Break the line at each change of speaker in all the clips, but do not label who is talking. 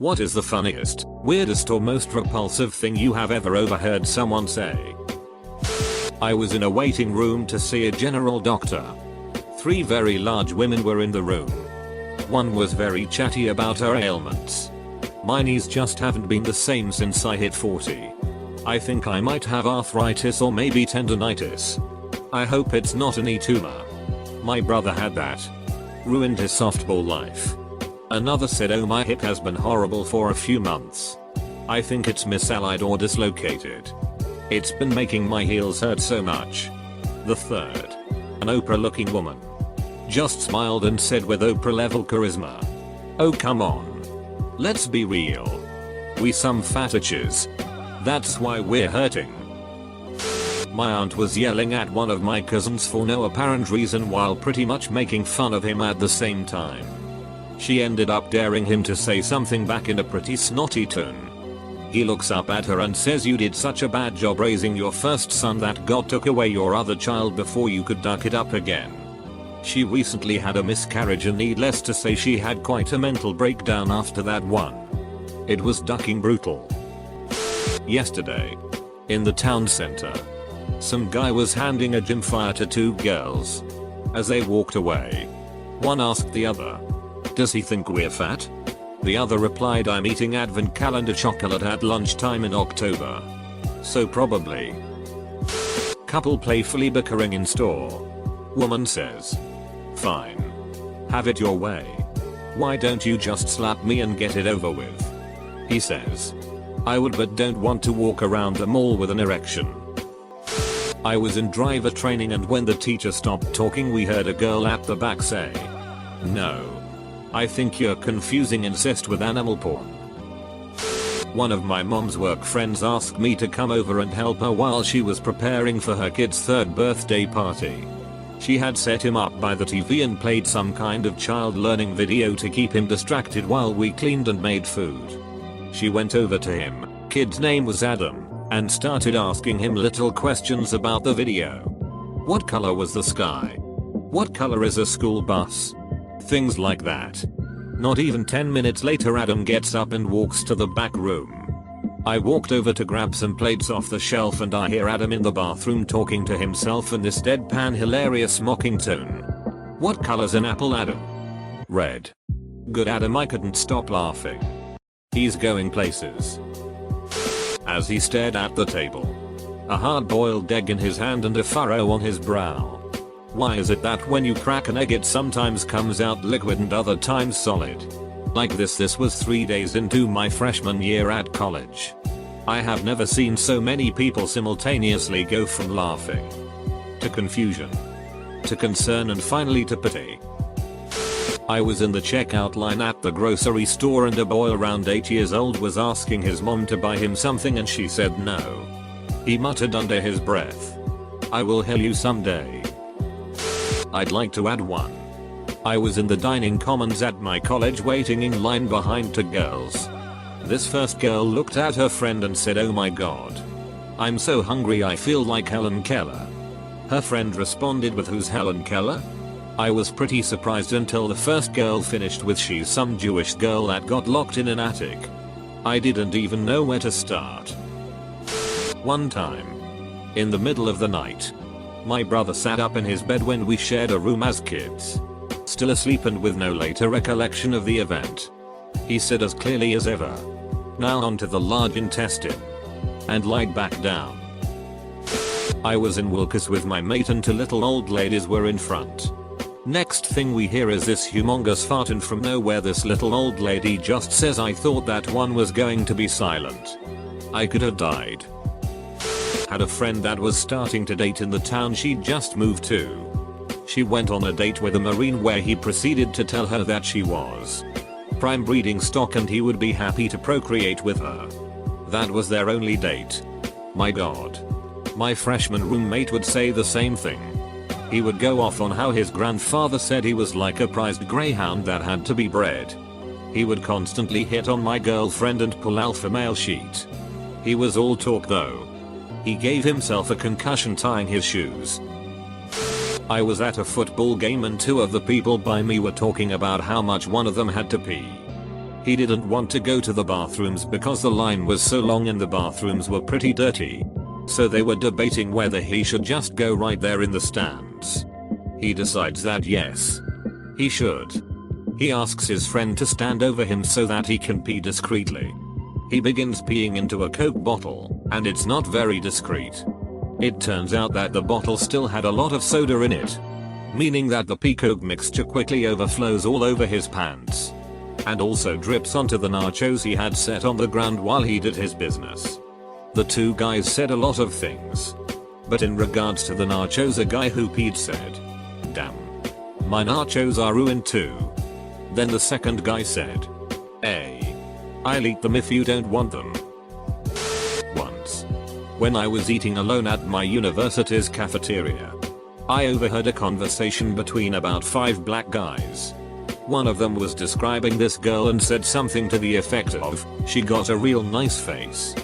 What is the funniest, weirdest or most repulsive thing you have ever overheard someone say? I was in a waiting room to see a general doctor. 3 very large women were in the room. One was very chatty about her ailments. My knees just haven't been the same since I hit 40. I think I might have arthritis or maybe tendonitis. I hope it's not a knee tumor. My brother had that. Ruined his softball life. Another said, oh, my hip has been horrible for a few months. I think it's misallied or dislocated. It's been making my heels hurt so much. The third, an Oprah looking woman, just smiled and said with Oprah level charisma, oh come on. Let's be real. We some fattiches. That's why we're hurting. My aunt was yelling at one of my cousins for no apparent reason while pretty much making fun of him at the same time. She ended up daring him to say something back in a pretty snotty tone. He looks up at her and says, you did such a bad job raising your first son that God took away your other child before you could duck it up again. She recently had a miscarriage and needless to say she had quite a mental breakdown after that one. It was ducking brutal. Yesterday, in the town center, some guy was handing a gym flyer to 2 girls. As they walked away, one asked the other, does he think we're fat? The other replied, I'm eating advent calendar chocolate at lunchtime in October. So probably. Couple playfully bickering in store. Woman says, fine. Have it your way. Why don't you just slap me and get it over with? He says, I would but don't want to walk around the mall with an erection. I was in driver training and when the teacher stopped talking we heard a girl at the back say, no. I think you're confusing incest with animal porn. One of my mom's work friends asked me to come over and help her while she was preparing for her kid's 3rd birthday party. She had set him up by the TV and played some kind of child learning video to keep him distracted while we cleaned and made food. She went over to him, kid's name was Adam, and started asking him little questions about the video. What color was the sky? What color is a school bus? Things like that. Not even 10 minutes later Adam gets up and walks to the back room. I walked over to grab some plates off the shelf and I hear Adam in the bathroom talking to himself in this deadpan hilarious mocking tone. What color's an apple, Adam? Red. Good, Adam. I couldn't stop laughing. He's going places. As he stared at the table, a hard-boiled egg in his hand and a furrow on his brow. Why is it that when you crack an egg it sometimes comes out liquid and other times solid? Like this was 3 days into my freshman year at college. I have never seen so many people simultaneously go from laughing to confusion to concern and finally to pity. I was in the checkout line at the grocery store and a boy around 8 years old was asking his mom to buy him something and she said no. He muttered under his breath, I will heal you someday. I'd like to add one. I was in the dining commons at my college waiting in line behind 2 girls. This first girl looked at her friend and said, oh my god. I'm so hungry I feel like Helen Keller. Her friend responded with, who's Helen Keller? I was pretty surprised until the first girl finished with, she's some Jewish girl that got locked in an attic. I didn't even know where to start. One time, in the middle of the night, my brother sat up in his bed when we shared a room as kids. Still asleep and with no later recollection of the event. He said as clearly as ever, now onto the large intestine. And lied back down. I was in Wilkes with my mate and 2 little old ladies were in front. Next thing we hear is this humongous fart and from nowhere this little old lady just says, I thought that one was going to be silent. I could have died. Had a friend that was starting to date in the town she'd just moved to. She went on a date with a Marine where he proceeded to tell her that she was prime breeding stock and he would be happy to procreate with her. That was their only date. My god. My freshman roommate would say the same thing. He would go off on how his grandfather said he was like a prized greyhound that had to be bred. He would constantly hit on my girlfriend and pull alpha male shit. He was all talk though. He gave himself a concussion tying his shoes. I was at a football game and 2 of the people by me were talking about how much one of them had to pee. He didn't want to go to the bathrooms because the line was so long and the bathrooms were pretty dirty. So they were debating whether he should just go right there in the stands. He decides that yes, he should. He asks his friend to stand over him so that he can pee discreetly. He begins peeing into a Coke bottle, and it's not very discreet. It turns out that the bottle still had a lot of soda in it, meaning that the pea Coke mixture quickly overflows all over his pants. And also drips onto the nachos he had set on the ground while he did his business. The two guys said a lot of things. But in regards to the nachos, a guy who peed said, "Damn. My nachos are ruined too." Then the second guy said, "Hey, I'll eat them if you don't want them." Once, when I was eating alone at my university's cafeteria, I overheard a conversation between about 5 black guys. One of them was describing this girl and said something to the effect of, "She got a real nice face.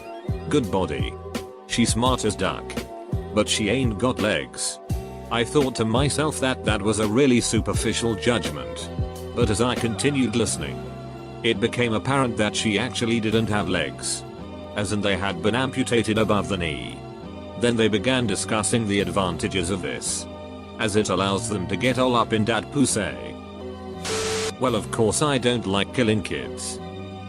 Good body. She smart as duck. But she ain't got legs." I thought to myself that that was a really superficial judgment. But as I continued listening, it became apparent that she actually didn't have legs. As in they had been amputated above the knee. Then they began discussing the advantages of this, as it allows them to get all up in dat pussy. Well, of course I don't like killing kids.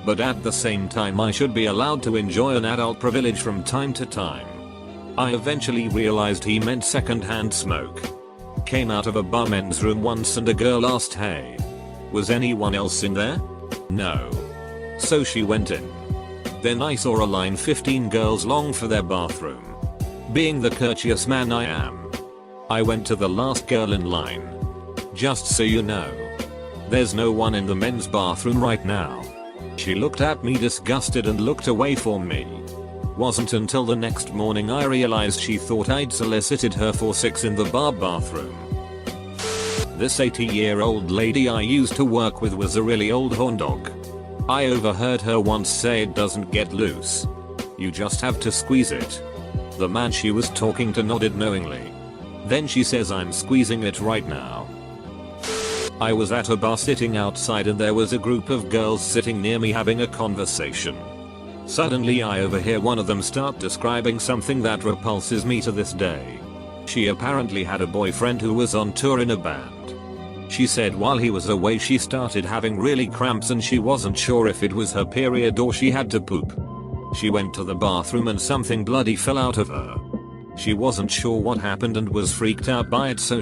But at the same time I should be allowed to enjoy an adult privilege from time to time. I eventually realized he meant secondhand smoke. Came out of a barmen's room once and a girl asked, "Hey, was anyone else in there?" "No." So she went in. Then I saw a line 15 girls long for their bathroom. Being the courteous man I am, I went to the last girl in line. "Just so you know, there's no one in the men's bathroom right now." She looked at me disgusted and looked away from me. Wasn't until the next morning I realized she thought I'd solicited her for sex in the bathroom. This 80-year-old lady I used to work with was a really old horn dog. I overheard her once say it doesn't get loose. You just have to squeeze it. The man she was talking to nodded knowingly. Then she says, "I'm squeezing it right now." I was at a bar sitting outside and there was a group of girls sitting near me having a conversation. Suddenly I overhear one of them start describing something that repulses me to this day. She apparently had a boyfriend who was on tour in a band. She said while he was away she started having really cramps and she wasn't sure if it was her period or she had to poop. She went to the bathroom and something bloody fell out of her. She wasn't sure what happened and was freaked out by it, so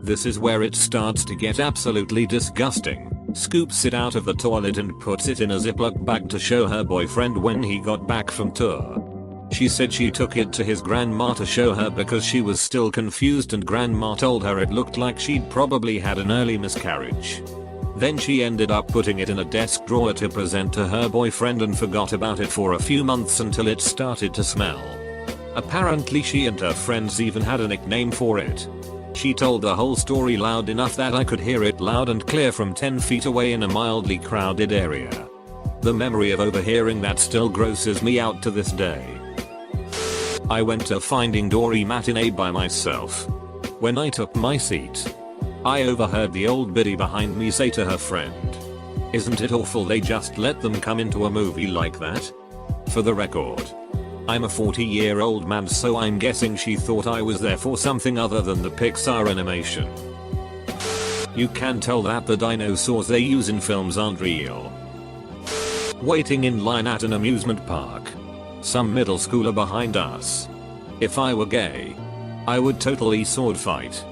this is where it starts to get absolutely disgusting, scoops it out of the toilet and puts it in a Ziploc bag to show her boyfriend when he got back from tour. She said she took it to his grandma to show her because she was still confused and grandma told her it looked like she'd probably had an early miscarriage. Then she ended up putting it in a desk drawer to present to her boyfriend and forgot about it for a few months until it started to smell. Apparently she and her friends even had a nickname for it. She told the whole story loud enough that I could hear it loud and clear from 10 feet away in a mildly crowded area. The memory of overhearing that still grosses me out to this day. I went to Finding Dory matinee by myself. When I took my seat, I overheard the old biddy behind me say to her friend, "Isn't it awful they just let them come into a movie like that?" For the record, I'm a 40-year-old man, so I'm guessing she thought I was there for something other than the Pixar animation. You can tell that the dinosaurs they use in films aren't real. Waiting in line at an amusement park. Some middle schooler behind us. If I were gay, I would totally sword fight.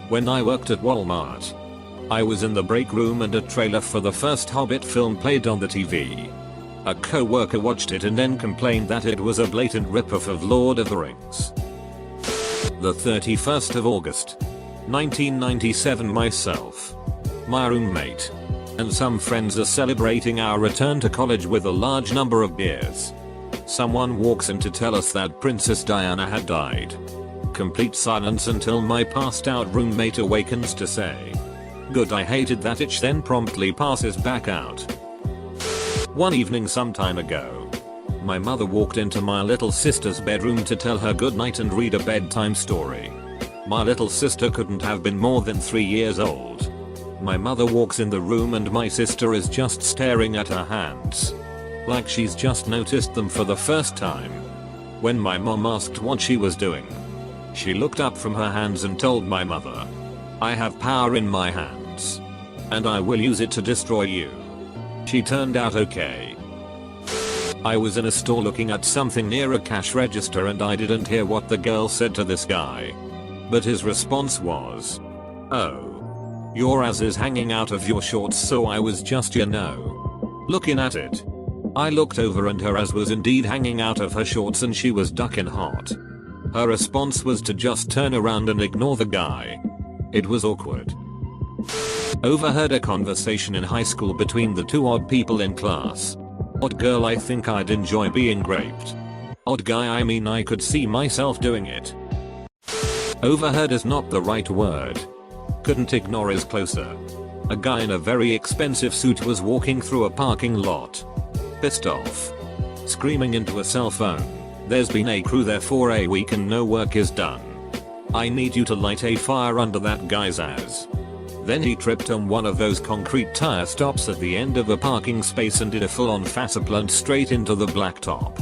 When I worked at Walmart, I was in the break room and a trailer for the first Hobbit film played on the TV. A co-worker watched it and then complained that it was a blatant ripoff of Lord of the Rings. The 31st of August, 1997. Myself, my roommate, and some friends are celebrating our return to college with a large number of beers. Someone walks in to tell us that Princess Diana had died. Complete silence until my passed out roommate awakens to say, "Good, I hated that itch," then promptly passes back out. One evening some time ago, my mother walked into my little sister's bedroom to tell her goodnight and read a bedtime story. My little sister couldn't have been more than 3 years old. My mother walks in the room and my sister is just staring at her hands. Like she's just noticed them for the first time. When my mom asked what she was doing, she looked up from her hands and told my mother, "I have power in my hands. And I will use it to destroy you." She turned out okay. I was in a store looking at something near a cash register and I didn't hear what the girl said to this guy. But his response was, "Oh, your ass is hanging out of your shorts," so I was just looking at it. I looked over and her ass was indeed hanging out of her shorts and she was ducking hot. Her response was to just turn around and ignore the guy. It was awkward. Overheard a conversation in high school between the two odd people in class. Odd girl: "I think I'd enjoy being raped." Odd guy: "I mean, I could see myself doing it." Overheard is not the right word. Couldn't ignore is closer. A guy in a very expensive suit was walking through a parking lot. Pissed off. Screaming into a cell phone, "There's been a crew there for a week and no work is done. I need you to light a fire under that guy's ass." Then he tripped on one of those concrete tire stops at the end of a parking space and did a full-on faceplant straight into the blacktop.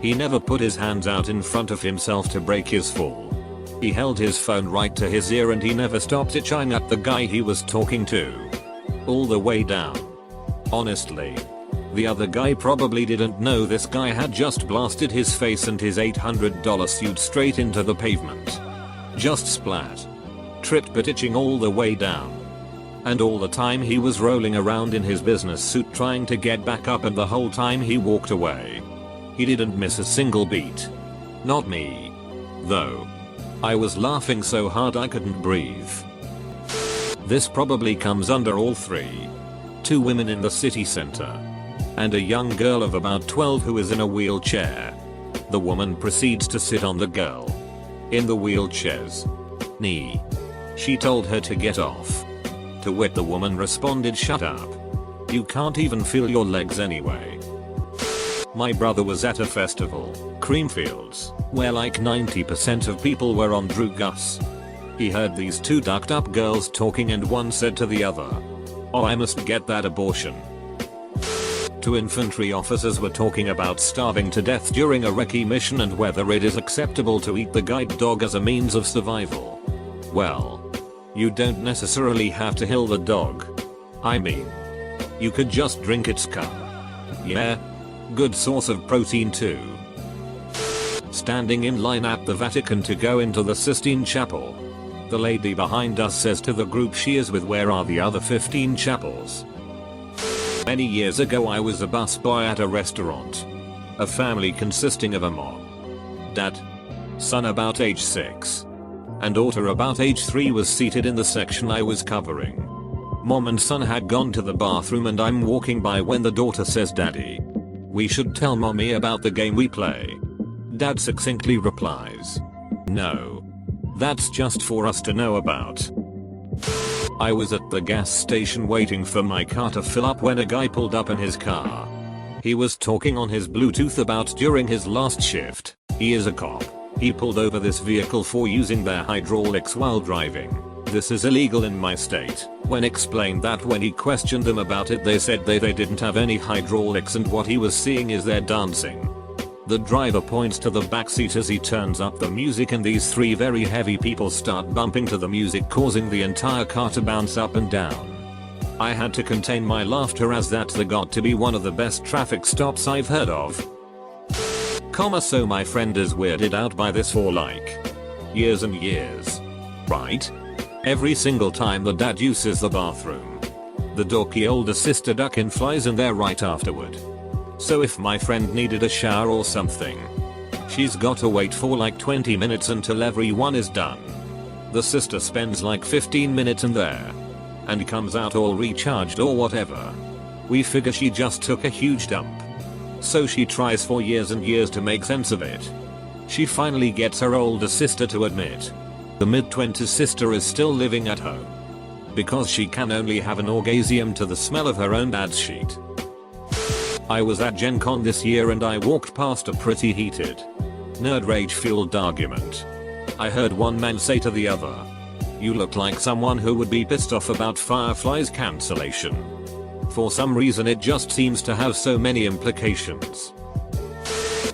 He never put his hands out in front of himself to break his fall. He held his phone right to his ear and he never stopped itching at the guy he was talking to. All the way down. Honestly, the other guy probably didn't know this guy had just blasted his face and his $800 suit straight into the pavement. Just splat. Tripped but itching all the way down. And all the time he was rolling around in his business suit trying to get back up, and the whole time he walked away. He didn't miss a single beat. Not me. Though. I was laughing so hard I couldn't breathe. This probably comes under all three. Two women in the city center. And a young girl of about 12 who is in a wheelchair. The woman proceeds to sit on the girl. In the wheelchair's knee. She told her to get off. To which the woman responded, "Shut up. You can't even feel your legs anyway." My brother was at a festival, Creamfields, where like 90% of people were on drugs. He heard these two ducked up girls talking and one said to the other, "Oh, I must get that abortion." Two infantry officers were talking about starving to death during a recce mission and whether it is acceptable to eat the guide dog as a means of survival. Well, you don't necessarily have to kill the dog. I mean, you could just drink its cum. Yeah, good source of protein too. Standing in line at the Vatican to go into the Sistine Chapel. The lady behind us says to the group she is with, "Where are the other 15 chapels?" Many years ago I was a busboy at a restaurant. A family consisting of a mom, dad, son about age 6, and daughter about age 3 was seated in the section I was covering. Mom and son had gone to the bathroom and I'm walking by when the daughter says, "Daddy, we should tell mommy about the game we play." Dad succinctly replies, "No. That's just for us to know about." I was at the gas station waiting for my car to fill up when a guy pulled up in his car. He was talking on his Bluetooth about during his last shift. He is a cop. He pulled over this vehicle for using their hydraulics while driving. This is illegal in my state. When explained that when he questioned them about it, they said they didn't have any hydraulics and what he was seeing is their dancing. The driver points to the backseat as he turns up the music and these three very heavy people start bumping to the music, causing the entire car to bounce up and down. I had to contain my laughter as that's got to be one of the best traffic stops I've heard of. So my friend is weirded out by this for like years and years. Right? Every single time the dad uses the bathroom, the dorky older sister duck in flies in there right afterward. So if my friend needed a shower or something, she's got to wait for like 20 minutes until everyone is done. The sister spends like 15 minutes in there and comes out all recharged or whatever. We figure she just took a huge dump. So she tries for years and years to make sense of it. She finally gets her older sister to admit the mid-20s sister is still living at home because she can only have an orgasm to the smell of her own dad's sheet. I was at Gen Con this year and I walked past a pretty heated, nerd rage fueled argument. I heard one man say to the other, You look like someone who would be pissed off about Firefly's cancellation. For some reason it just seems to have so many implications.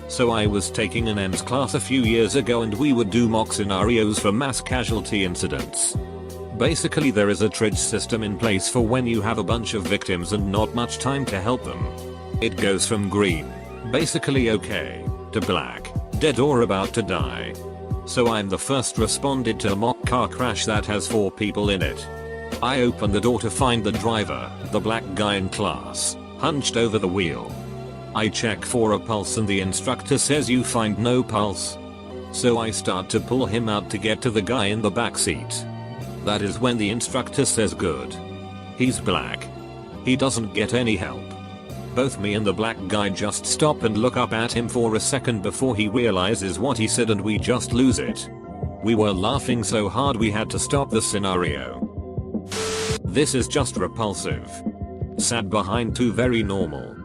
So I was taking an EMS class a few years ago and we would do mock scenarios for mass casualty incidents. Basically there is a triage system in place for when you have a bunch of victims and not much time to help them. It goes from green, basically okay, to black, dead or about to die. So I'm the first responded to a mock car crash that has 4 people in it. I open the door to find the driver, the black guy in class, hunched over the wheel. I check for a pulse and the instructor says you find no pulse. So I start to pull him out to get to the guy in the back seat. That is when the instructor says good. He's black. He doesn't get any help. Both me and the black guy just stop and look up at him for a second before he realizes what he said and we just lose it. We were laughing so hard we had to stop the scenario. This is just repulsive. Sat behind 2 very normal,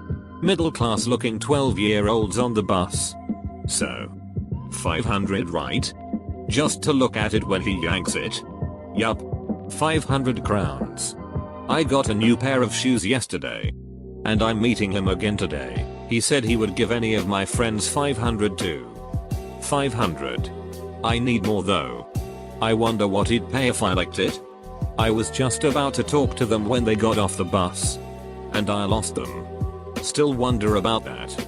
middle class looking 12-year-olds on the bus. So 500 right? Just to look at it when he yanks it. Yup. 500 crowns. I got a new pair of shoes yesterday. And I'm meeting him again today. He said he would give any of my friends 500 too. 500. I need more though. I wonder what he'd pay if I liked it. I was just about to talk to them when they got off the bus. And I lost them. Still wonder about that.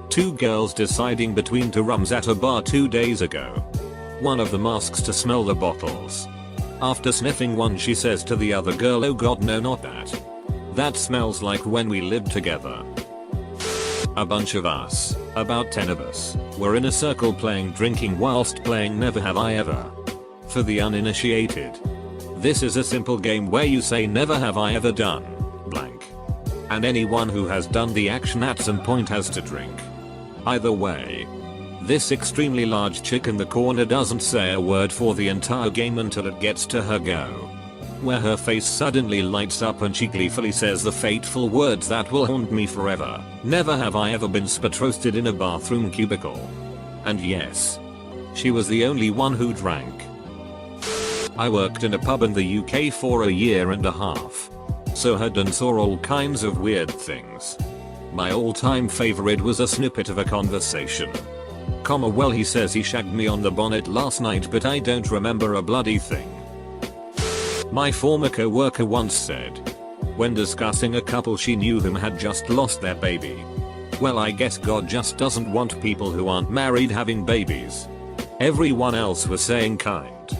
2 girls deciding between 2 rums at a bar 2 days ago. One of them asks to smell the bottles. After sniffing one she says to the other girl, oh god no, not that. That smells like when we lived together. A bunch of us, about 10 of us, were in a circle playing drinking whilst playing Never Have I Ever. For the uninitiated, this is a simple game where you say never have I ever done blank. And anyone who has done the action at some point has to drink. Either way, this extremely large chick in the corner doesn't say a word for the entire game until it gets to her go, where her face suddenly lights up and she gleefully says the fateful words that will haunt me forever. Never have I ever been spit roasted in a bathroom cubicle. And yes, she was the only one who drank. I worked in a pub in the UK for a year and a half. So heard and saw all kinds of weird things. My all-time favorite was a snippet of a conversation. Well, he says he shagged me on the bonnet last night but I don't remember a bloody thing. My former co-worker once said, when discussing a couple she knew whom had just lost their baby, well, I guess God just doesn't want people who aren't married having babies. Everyone else was saying kind,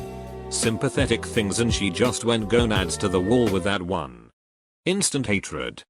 sympathetic things and she just went gonads to the wall with that one. Instant hatred.